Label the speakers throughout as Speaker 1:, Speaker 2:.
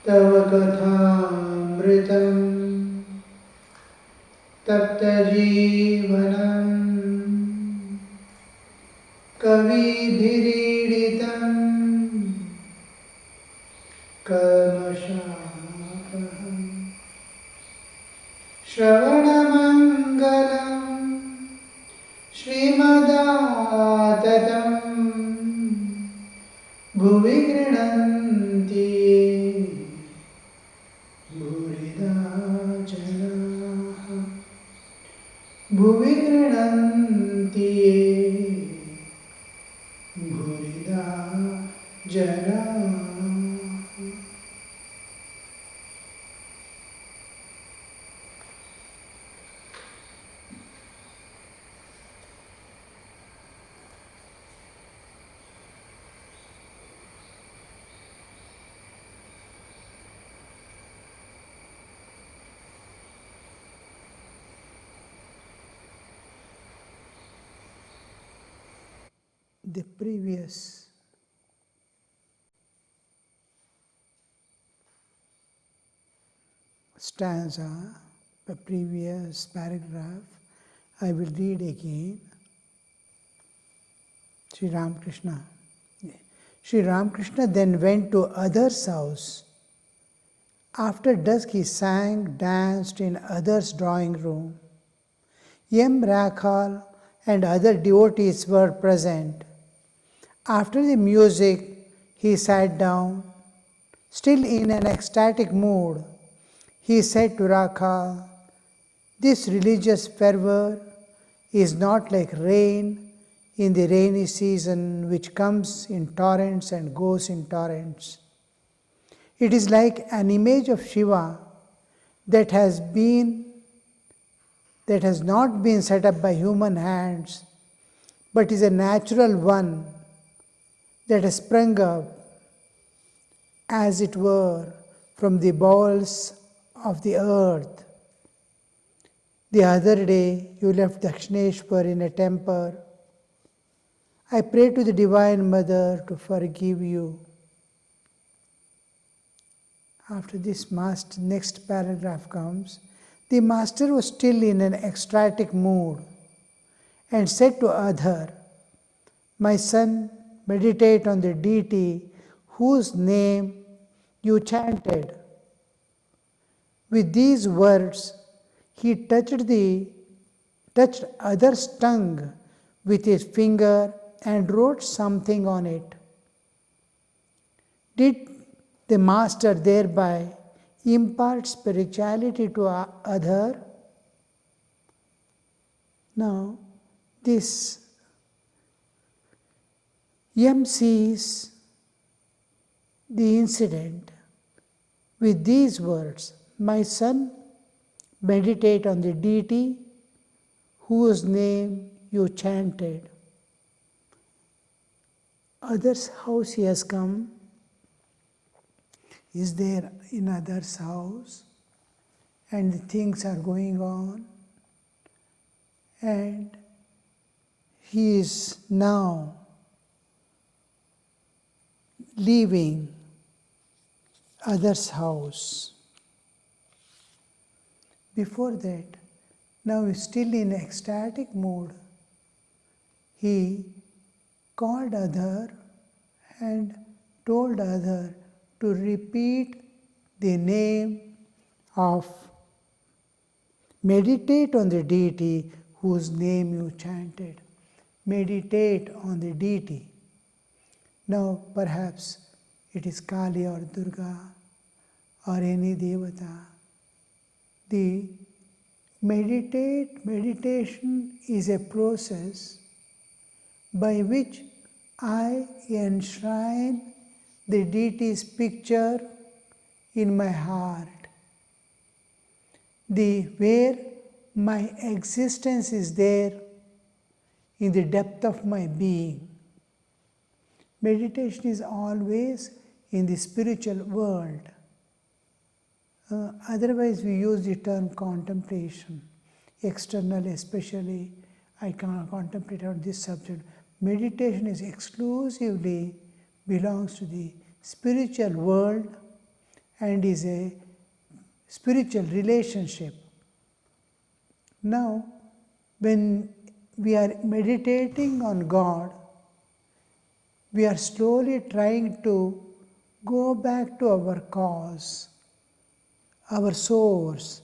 Speaker 1: तव कथामृतं तप्तजीवनं कविभिरीडितं कल्मषापहं श्रवणमङ्गलं श्रीमदाततं भुवि गृह्णन्ति भूरिदा जनाः भुवि गृह्णन्ति भूरिदा जनाः. The previous stanza, the previous paragraph, I will read again. Sri Ramakrishna. Sri Ramakrishna then went to others' house. After dusk he sang, danced in others' drawing room. M. Rakhal and other devotees were present. After the music, he sat down. Still in an ecstatic mood, he said to Rakhal, "This religious fervor is not like rain in the rainy season, which comes in torrents and goes in torrents. It is like an image of Shiva that has not been set up by human hands, but is a natural one that has sprung up, as it were, from the bowels of the earth. The other day you left Dakshineshwar in a temper. I pray to the Divine Mother to forgive you." After this next paragraph comes, the master was still in an ecstatic mood and said to Adhar, "My son, meditate on the deity whose name you chanted." With these words, he touched Adhar's tongue with his finger and wrote something on it. Did the master thereby impart spirituality to Adhar? Now, this M sees the incident with these words, "My son, meditate on the deity whose name you chanted." Others' house he has come, is there in others' house, and the things are going on, and he is now leaving others' house. Before that, now he's still in ecstatic mood. He called Adhar and told Adhar to repeat the name of, meditate on the deity whose name you chanted. Meditate on the deity. Now perhaps it is Kali or Durga or any Devata. The meditation is a process by which I enshrine the deity's picture in my heart. Where my existence is there in the depth of my being. Meditation is always in the spiritual world. Otherwise we use the term contemplation. External especially, I can contemplate on this subject. meditation is exclusively belongs to the spiritual world and is a spiritual relationship. Now, when we are meditating on God, we are slowly trying to go back to our cause, our source.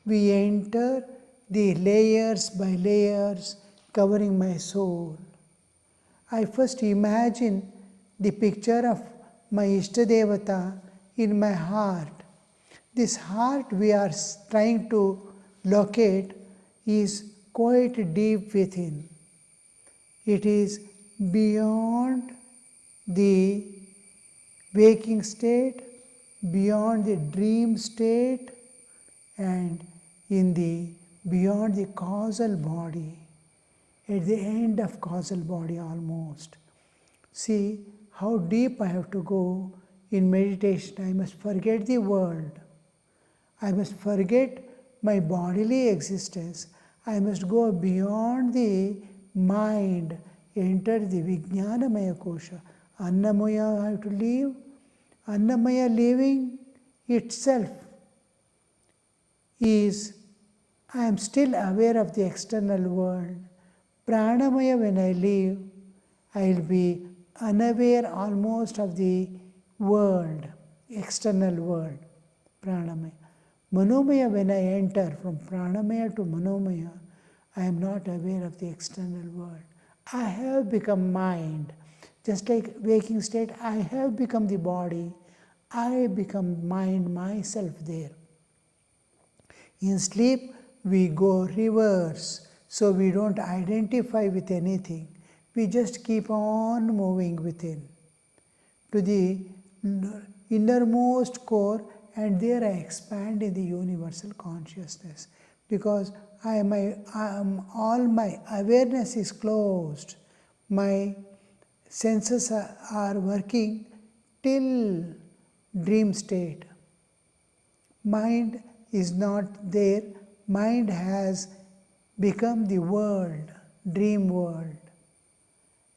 Speaker 1: We enter the layers by layers covering my soul. I first imagine the picture of my Ishtadevata in my heart. This heart we are trying to locate is quite deep within. It is beyond the waking state, beyond the dream state, and beyond the causal body, at the end of causal body almost. See how deep I have to go in meditation. I must forget the world. I must forget my bodily existence. I must go beyond the mind, enter the Vijnanamaya Kosha. Annamaya I have to leave. Annamaya living itself is, I am still aware of the external world. Pranamaya, when I leave, I will be unaware almost of the world, external world. Pranamaya. Manomaya, when I enter from Pranamaya to Manomaya, I am not aware of the external world. I have become mind. Just like waking state, I have become the body. I become mind myself there. In sleep, we go reverse, so we don't identify with anything. We just keep on moving within to the innermost core, and there I expand in the universal consciousness, because all my awareness is closed. My senses are working till dream state. Mind is not there. Mind has become the world, dream world.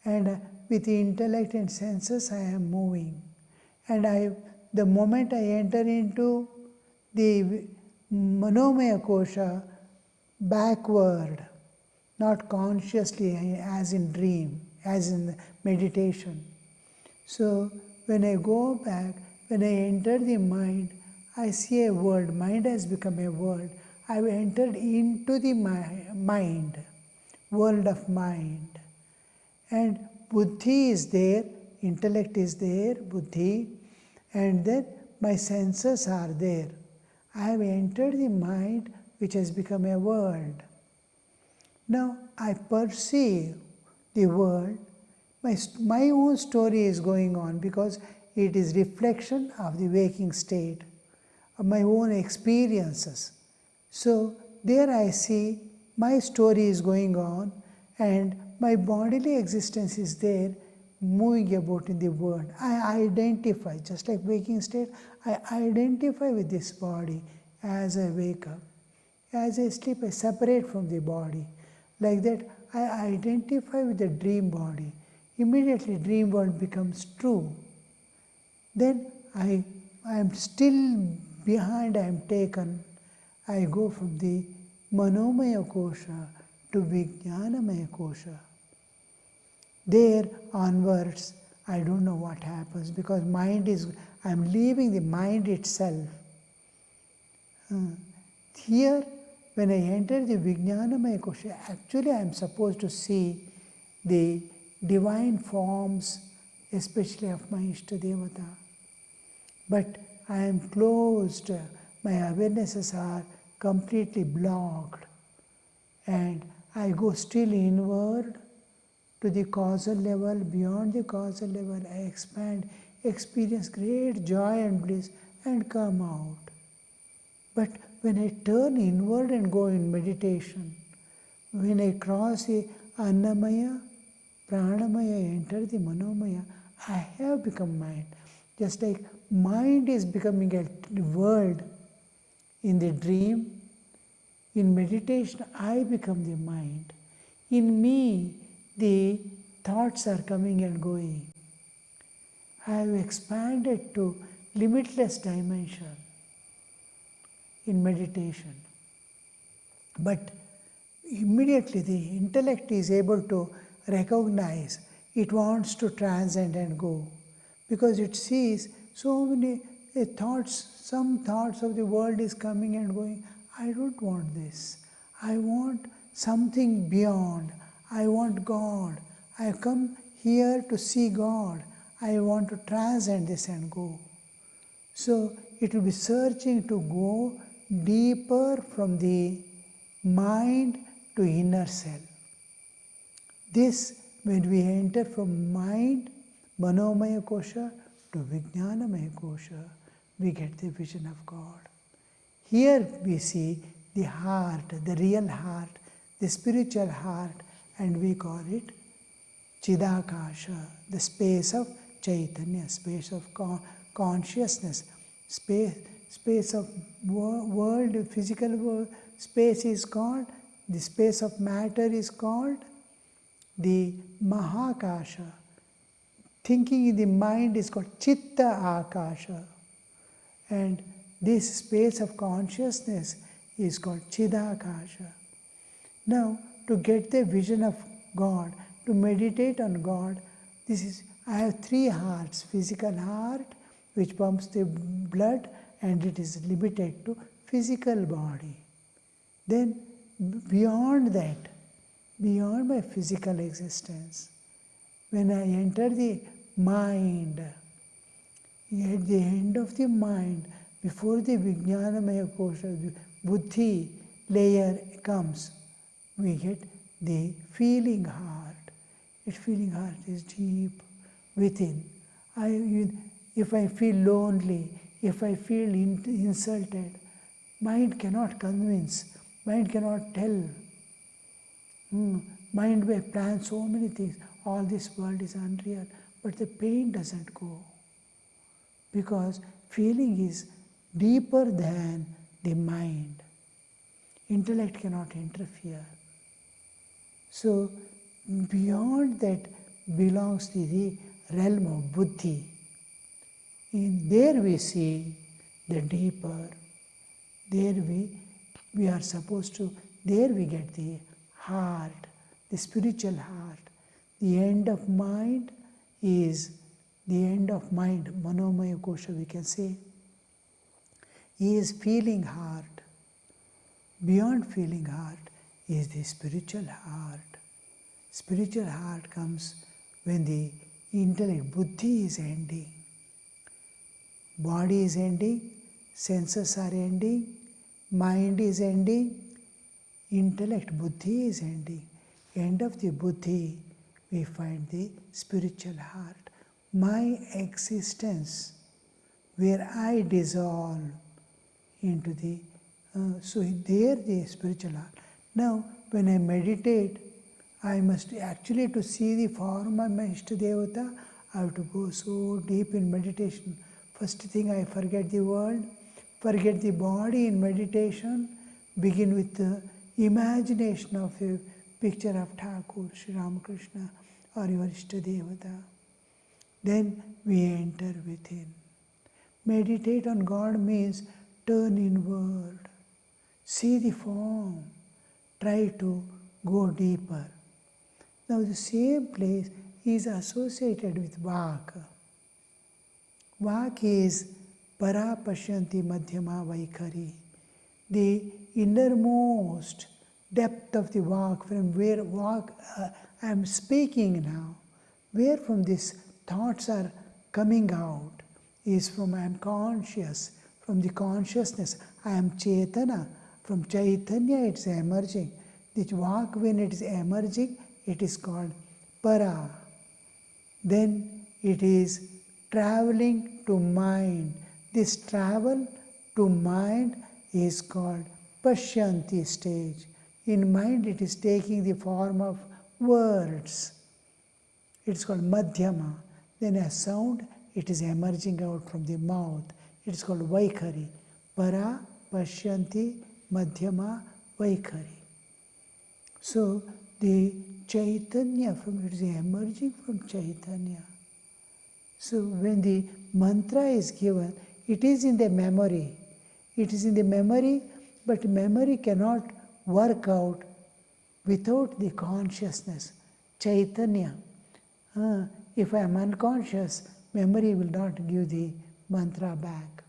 Speaker 1: And with the intellect and senses I am moving. And the moment I enter into the Manomaya Kosha, backward, not consciously as in dream, as in meditation. So when I go back, when I enter the mind, I see a world. Mind has become a world. I have entered into the mind, world of mind. And buddhi is there, intellect is there, buddhi, and then my senses are there. I have entered the mind, which has become a world. Now I perceive the world. My own story is going on because it is reflection of the waking state, of my own experiences. So there I see my story is going on and my bodily existence is there, moving about in the world. I identify, just like waking state, I identify with this body as I wake up. As I sleep, I separate from the body. Like that, I identify with the dream body. Immediately, dream world becomes true. Then I am still behind, I am taken. I go from the Manomaya Kosha to Vijnanamaya Kosha. There onwards, I don't know what happens because I am leaving the mind itself. Here, when I enter the Vijnanamaya Kosha, actually I am supposed to see the divine forms, especially of my Ishtadevata. But I am closed, my awarenesses are completely blocked, and I go still inward to the causal level. Beyond the causal level, I expand, experience great joy and bliss, and come out. But when I turn inward and go in meditation, when I cross the Annamaya, Pranamaya, enter the Manomaya, I have become mind. Just like mind is becoming a world in the dream, in meditation I become the mind. In me, the thoughts are coming and going. I have expanded to limitless dimension in meditation. But immediately the intellect is able to recognize it wants to transcend and go, because it sees so many thoughts, some thoughts of the world is coming and going. I don't want this. I want something beyond. I want God. I have come here to see God. I want to transcend this and go. So it will be searching to go deeper from the mind to inner self. This, when we enter from mind, Manomaya Kosha, to Vijnanamaya Kosha, we get the vision of God. Here we see the heart, the real heart, the spiritual heart, and we call it Chidakasha, the space of Chaitanya, space of consciousness, space of world, physical world, space is called, the space of matter is called the Mahakasha. Thinking in the mind is called Chitta Akasha. And this space of consciousness is called Chidakasha. Now, to get the vision of God, to meditate on God, I have three hearts. Physical heart, which pumps the blood, and it is limited to physical body. Then, beyond that, beyond my physical existence, when I enter the mind, at the end of the mind, before the Vijnanamaya Kosha, the Buddhi layer comes, we get the feeling heart. Its feeling heart is deep within. If I feel lonely, if I feel insulted, mind cannot convince, mind cannot tell. Mind may plan so many things. All this world is unreal, but the pain doesn't go. Because feeling is deeper than the mind. Intellect cannot interfere. So, beyond that belongs to the realm of Buddhi. In there we see the deeper. There we are supposed to, there we get the heart, the spiritual heart. The end of mind is the end of mind, Manomaya Kosha we can say, is feeling heart. Beyond feeling heart is the spiritual heart. Spiritual heart comes when the intellect, Buddhi is ending. Body is ending, senses are ending, mind is ending, intellect, Buddhi is ending. End of the Buddhi, we find the spiritual heart. My existence, where I dissolve into the, so there the spiritual heart. Now, when I meditate, I must actually, to see the form of my Ishtadevata, I have to go so deep in meditation. First thing, I forget the world, forget the body in meditation, begin with the imagination of a picture of Thakur, Sri Ramakrishna, or your Ishtadevata. Then we enter within. Meditate on God means turn inward, see the form, try to go deeper. Now the same place is associated with Vak. Vak is Para Pashyanti Madhyama Vaikhari, the innermost depth of the Vak, from where I am speaking now, where from these thoughts are coming out, is from I am conscious, from the consciousness, I am Chaitana, from Chaitanya it's emerging. The Vak, when it is emerging, it is called Para. Then it is traveling to mind. This travel to mind is called Pashyanti stage. In mind it is taking the form of words. It's called Madhyama. Then a sound, it is emerging out from the mouth. It is called Vaikhari. Para, Pashyanti, Madhyama, Vaikhari. So the Chaitanya, it is emerging from Chaitanya. So when the mantra is given, it is in the memory. It is in the memory, but memory cannot work out without the consciousness, Chaitanya. If I am unconscious, memory will not give the mantra back.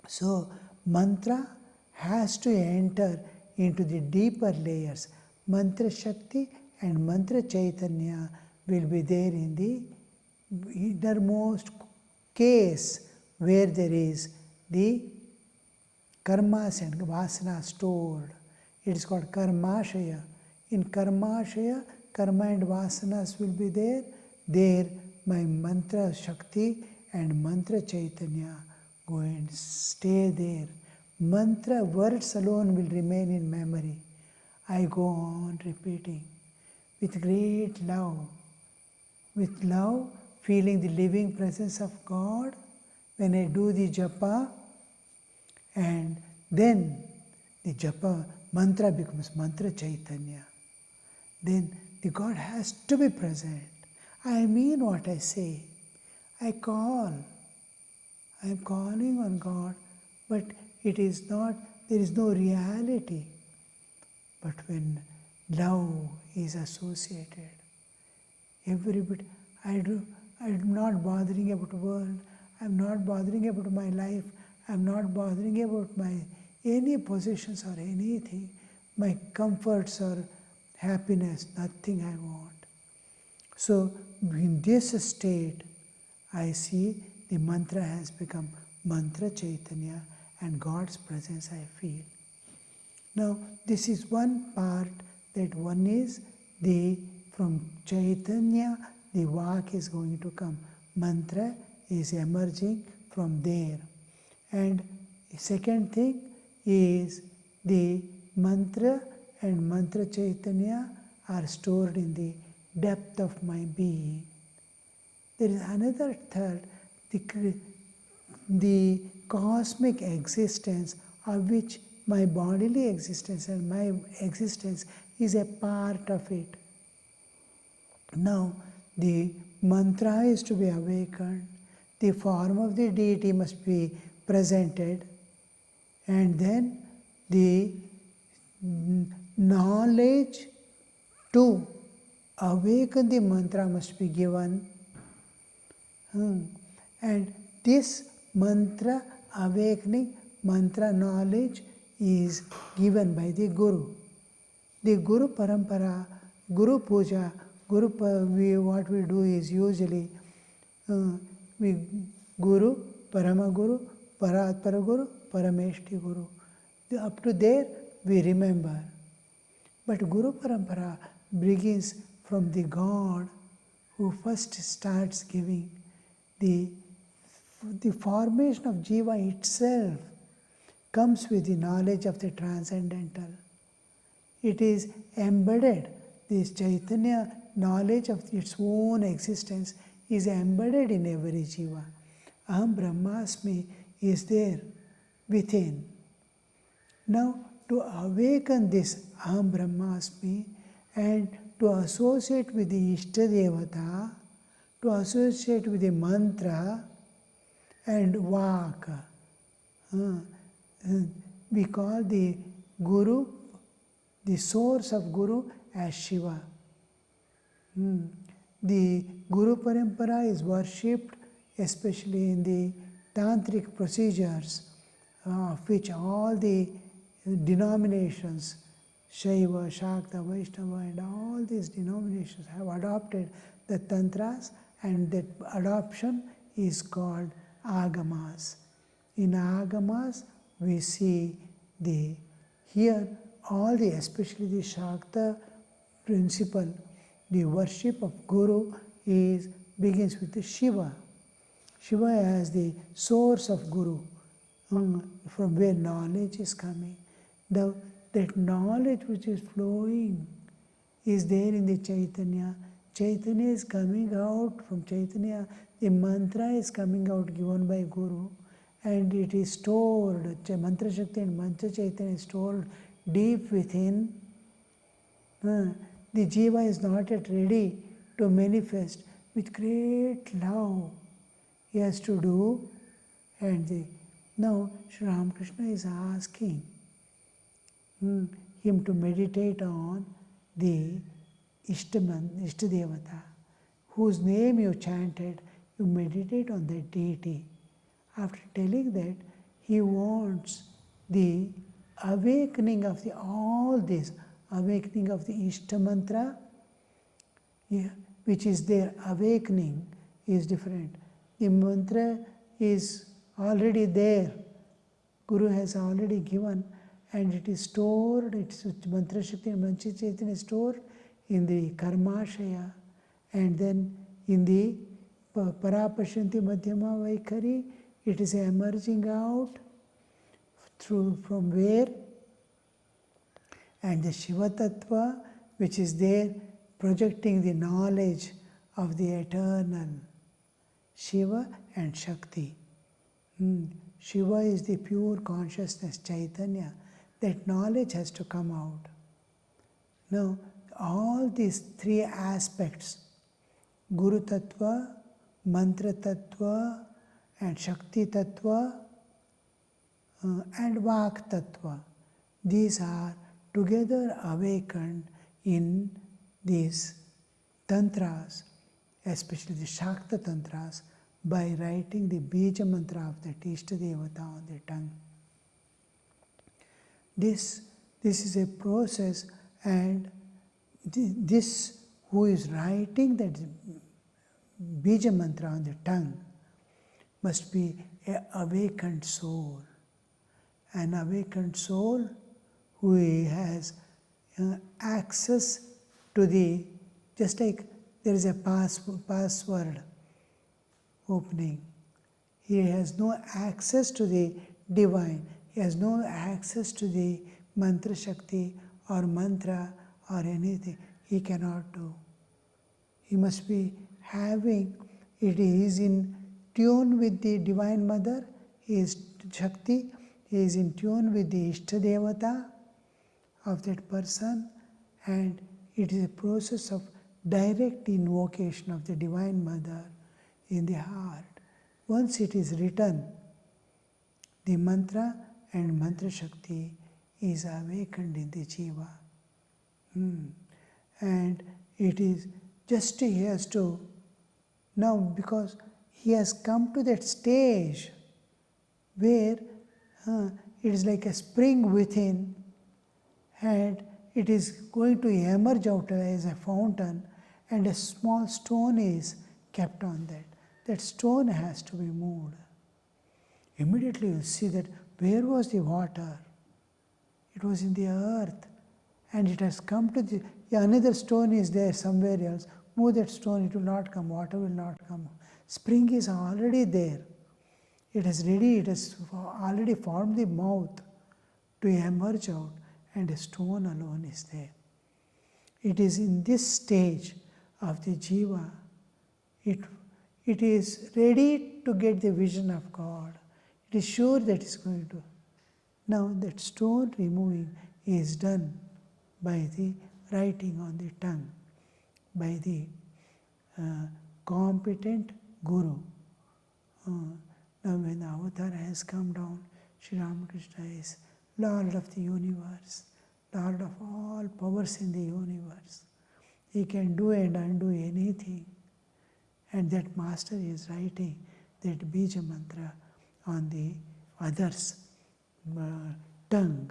Speaker 1: So mantra has to enter into the deeper layers. Mantra Shakti and Mantra Chaitanya will be there in the innermost case where there is the karmas and vasana stored. It is called karmashaya. In karmashaya, karma and vasanas will be there. There my mantra Shakti and mantra Chaitanya go and stay there. Mantra words alone will remain in memory. I go on repeating with great love. With love, feeling the living presence of God when I do the japa, and then the japa mantra becomes mantra Chaitanya. Then the God has to be present. I mean what I say. I call. I am calling on God, but it is not, there is no reality. But when love is associated, everybody, I'm not bothering about the world, I'm not bothering about my life, I'm not bothering about my any possessions or anything, my comforts or happiness, nothing I want. So in this state, I see the mantra has become mantra Chaitanya and God's presence I feel. Now this is one part, that one is the from Chaitanya the Vak is going to come. Mantra is emerging from there. And the second thing is the mantra and mantra Chaitanya are stored in the depth of my being. There is another third, the cosmic existence of which my bodily existence and my existence is a part of it. Now, the mantra is to be awakened, the form of the deity must be presented, and then the knowledge to awaken the mantra must be given. And this mantra awakening, mantra knowledge is given by the Guru. The Guru Parampara, Guru Puja, what we do is usually we Guru, Paramaguru, Paratpara Guru, Parameshti Guru. Up to there we remember. But Guru Parampara begins from the God who first starts giving. The formation of Jiva itself comes with the knowledge of the transcendental. It is embedded. This Chaitanya knowledge of its own existence is embedded in every Jiva. Aham Brahmasmi is there within. Now, to awaken this Aham Brahmasmi and to associate with the Ishtadevata, to associate with the mantra and Vaka, we call the Guru, the source of Guru, as Shiva. The Guru Parampara is worshipped, especially in the tantric procedures, of which all the denominations, Shaiva, Shakta, Vaishnava, and all these denominations have adopted the tantras, and that adoption is called agamas. In agamas, we see here all the, especially the Shakta principle, the worship of Guru begins with the Shiva. Shiva as the source of Guru, from where knowledge is coming. That knowledge which is flowing is there in the Chaitanya. Chaitanya is coming out from Chaitanya. The mantra is coming out given by Guru, and it is stored. Mantra Shakti and Mantra Chaitanya is stored deep within. the jiva is not yet ready to manifest with great love. He has to do, and now Sri Ramakrishna is asking him to meditate on the Ishtadevata, whose name you chanted, you meditate on that deity. After telling that, he wants the awakening of all this, awakening of the Ishta mantra, which is their awakening, is different. The mantra is already there. Guru has already given, and it is stored, it's mantra shakti and mantra chaitanya is stored in the karmashaya, and then in the parapashyanti madhyama vaikhari, it is emerging out from where, and the Shiva Tattva, which is there projecting the knowledge of the eternal. Shiva and Shakti. Shiva is the pure consciousness, Chaitanya. That knowledge has to come out. Now, all these three aspects, Guru Tattva, Mantra Tattva, and Shakti Tattva, and Vak Tattva, these are together awakened in these tantras, especially the Shakta tantras, by writing the Bija mantra of the Ishtadevata on the tongue. This is a process, and this who is writing that Bija mantra on the tongue must be an awakened soul. An awakened soul who has access to the, just like there is a password opening. He has no access to the divine. He has no access to the mantra shakti or mantra or anything. He cannot do. He must be having, it is in tune with the Divine Mother, he is Shakti, he is in tune with the Ishtadevata of that person, and it is a process of direct invocation of the Divine Mother in the heart. Once it is written, the mantra and mantra Shakti is awakened in the jiva. And it is just he has to, now because he has come to that stage where it is like a spring within, and it is going to emerge out as a fountain, and a small stone is kept on that. That stone has to be moved. Immediately you see that where was the water? It was in the earth, and it has come to the, another stone is there somewhere else. Move that stone, it will not come, water will not come. Spring is already there. It is ready, it has already formed the mouth to emerge out, and a stone alone is there. It is in this stage of the jiva, it is ready to get the vision of God. It is sure that it's going to. Now that stone removing is done by the writing on the tongue, by the competent guru. Now when the avatar has come down, Sri Ramakrishna is Lord of the universe, Lord of all powers in the universe. He can do and undo anything. And that master is writing that Bija mantra on the other's tongue.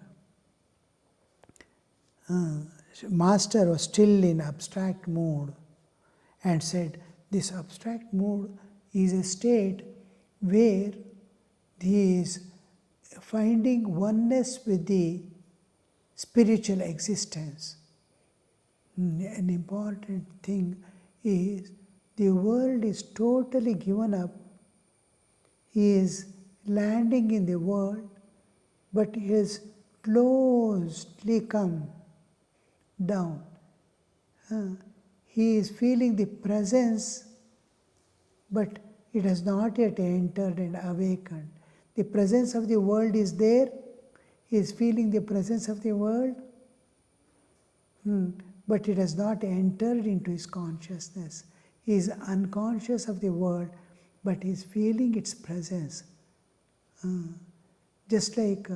Speaker 1: Master was still in abstract mood and said, this abstract mood is a state where he is finding oneness with the spiritual existence. An important thing is the world is totally given up. He is landing in the world, but he has closely come down. He is feeling the presence, but it has not yet entered and awakened. The presence of the world is there. He is feeling the presence of the world, but it has not entered into his consciousness. He is unconscious of the world, but he is feeling its presence. Just like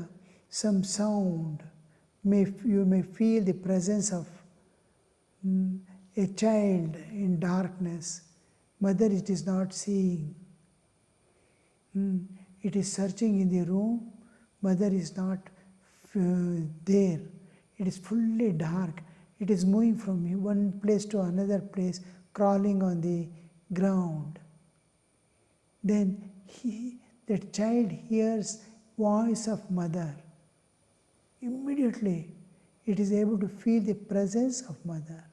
Speaker 1: some sound, you may feel the presence of a child in darkness. Mother it is not seeing. It is searching in the room. Mother is not there. It is fully dark. It is moving from one place to another place, crawling on the ground. Then that child hears voice of mother. Immediately it is able to feel the presence of mother.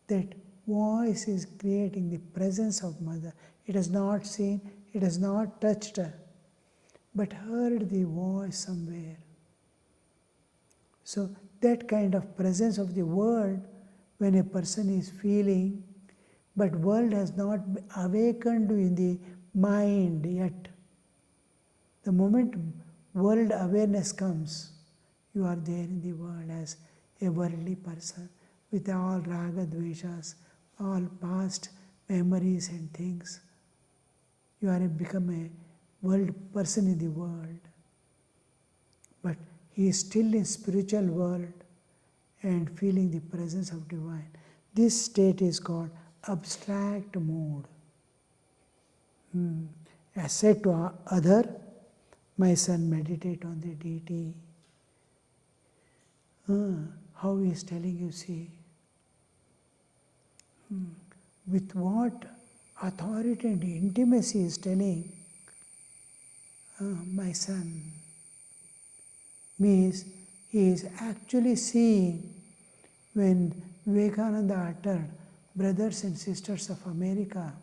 Speaker 1: That voice is creating the presence of mother. It has not seen, it has not touched her, but heard the voice somewhere. So that kind of presence of the world, when a person is feeling, but world has not awakened in the mind yet. The moment world awareness comes, you are there in the world as a worldly person with all raga dveshas, all past memories and things. You are become a world person in the world. But he is still in spiritual world and feeling the presence of divine. This state is called abstract mode. As said to other, my son, meditate on the deity. How he is telling you, see. With what authority and intimacy he is telling, my son, means he is actually seeing when Vivekananda uttered, brothers and sisters of America,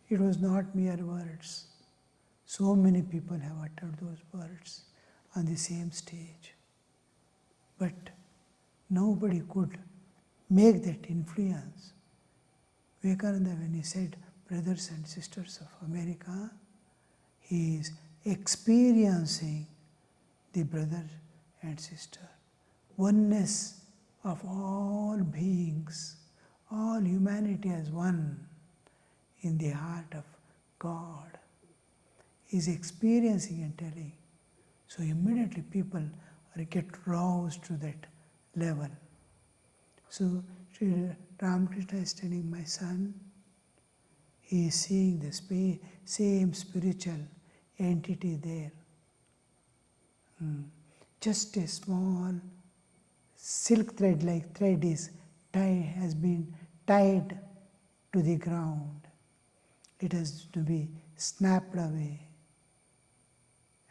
Speaker 1: it was not mere words. So many people have uttered those words on the same stage. But nobody could make that influence. Vivekananda, when he said, brothers and sisters of America, he is experiencing the brother and sister, oneness of all beings, all humanity as one in the heart of God. He is experiencing and telling. So immediately people get roused to that level. So Sri Ramakrishna is telling, my son, he is seeing the same spiritual entity there. Just a small silk thread like thread has been tied to the ground. It has to be snapped away.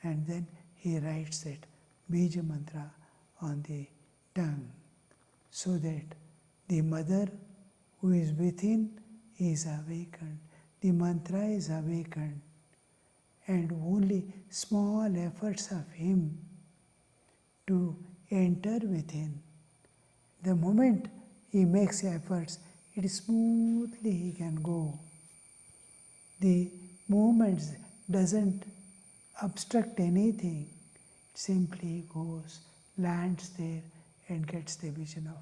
Speaker 1: And then he writes that Bija mantra on the tongue, so that the mother who is within is awakened, the mantra is awakened, and only small efforts of him to enter within. The moment he makes efforts, it is smoothly he can go. The movements doesn't obstruct anything. It simply goes, lands there and gets the vision of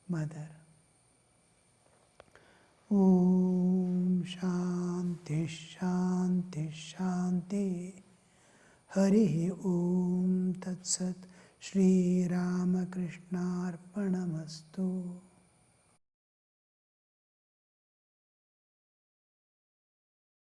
Speaker 1: mother. Om Shanti Shanti Shanti. Harihi Om Tat Sat. Shri Ramakrishna Arpanamastu.